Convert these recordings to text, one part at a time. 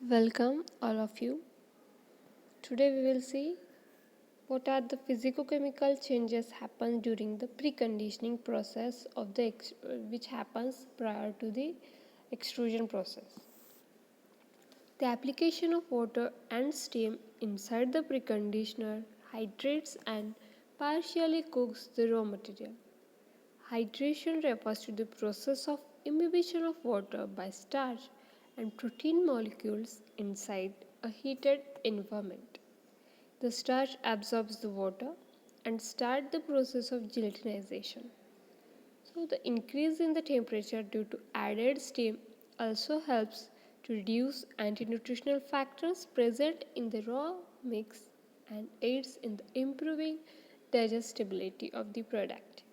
Welcome, all of you. Today we will see what are the physicochemical changes happen during the preconditioning process of which happens prior to the extrusion process. The application of water and steam inside the preconditioner hydrates and partially cooks the raw material. Hydration refers to the process of imbibition of water by starch and protein molecules inside a heated environment. The starch absorbs the water and start the process of gelatinization. So the increase in the temperature due to added steam also helps to reduce anti-nutritional factors present in the raw mix and aids in the improving digestibility of the product.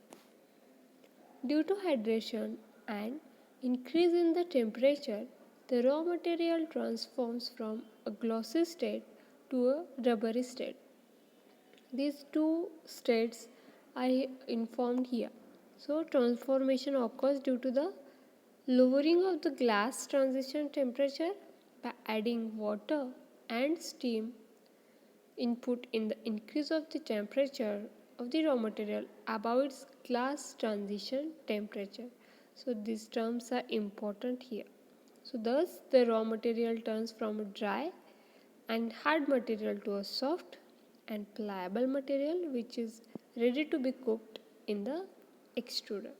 Due to hydration and increase in the temperature, the raw material transforms from a glossy state to a rubbery state. These two states are informed here. So, transformation occurs due to the lowering of the glass transition temperature by adding water and steam input in the increase of the temperature of the raw material above its glass transition temperature. So these terms are important here. So thus the raw material turns from a dry and hard material to a soft and pliable material which is ready to be cooked in the extruder.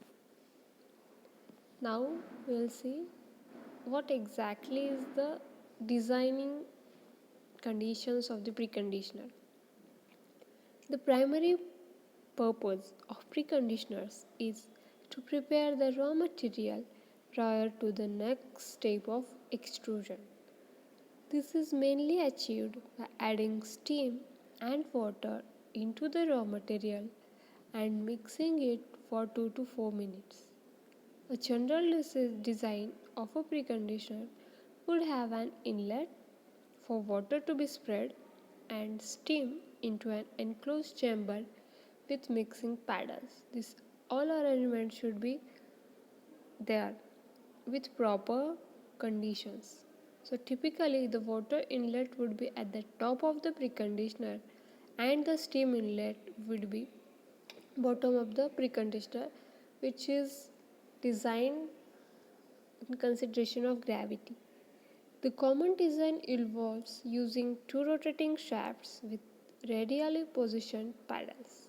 Now we will see what exactly is the designing conditions of the preconditioner. The primary purpose of preconditioners is to prepare the raw material prior to the next step of extrusion. This is mainly achieved by adding steam and water into the raw material and mixing it for 2 to 4 minutes. A general design of a preconditioner would have an inlet for water to be spread and steam into an enclosed chamber with mixing paddles. This all arrangement should be there with proper conditions. So typically the water inlet would be at the top of the preconditioner and the steam inlet would be bottom of the preconditioner, which is designed in consideration of gravity. The common design involves using two rotating shafts with radially positioned paddles.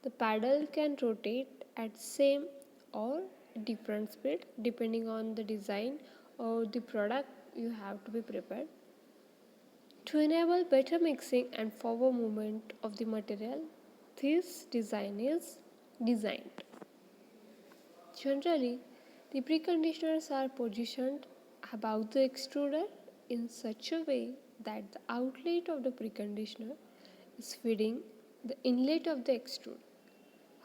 The paddle can rotate at same or different speed depending on the design or the product you have to be prepared. To enable better mixing and forward movement of the material, this design is designed. Generally, the preconditioners are positioned above the extruder in such a way that the outlet of the preconditioner is feeding the inlet of the extruder.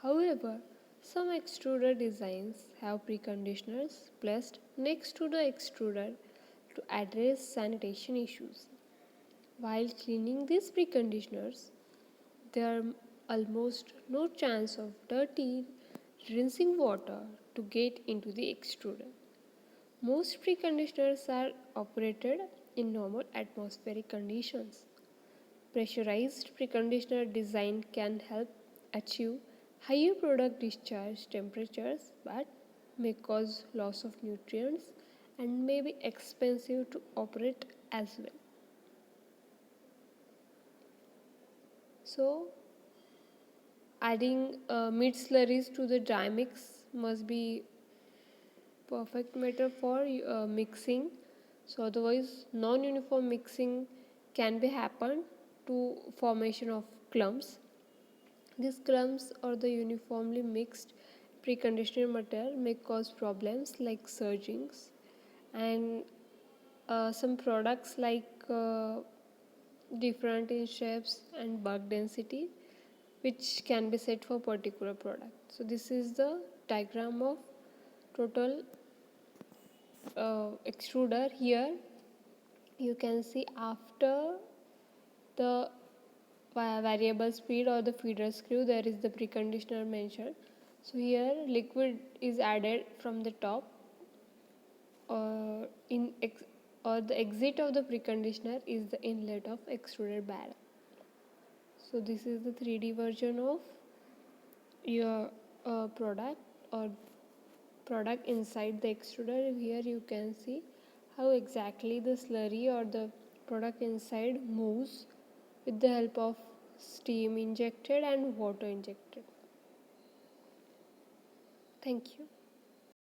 However, some extruder designs have preconditioners placed next to the extruder to address sanitation issues. While cleaning these preconditioners, there are almost no chance of dirty rinsing water to get into the extruder. Most preconditioners are operated in normal atmospheric conditions. Pressurized preconditioner design can help achieve higher product discharge temperatures but may cause loss of nutrients and may be expensive to operate as well. So, adding mid slurries to the dry mix must be perfect method for mixing. So otherwise non-uniform mixing can be happen to formation of clumps. These clumps or the uniformly mixed preconditioner material may cause problems like surgings and some products like different in shapes and bulk density which can be set for particular product. So this is the diagram of total extruder. Here you can see after the variable speed or the feeder screw there is the preconditioner mentioned. So here liquid is added from the top or the exit of the preconditioner is the inlet of extruded barrel. So this is the 3D version of your product or product inside the extruder. Here you can see how exactly the slurry or the product inside moves with the help of steam injected and water injected. Thank you.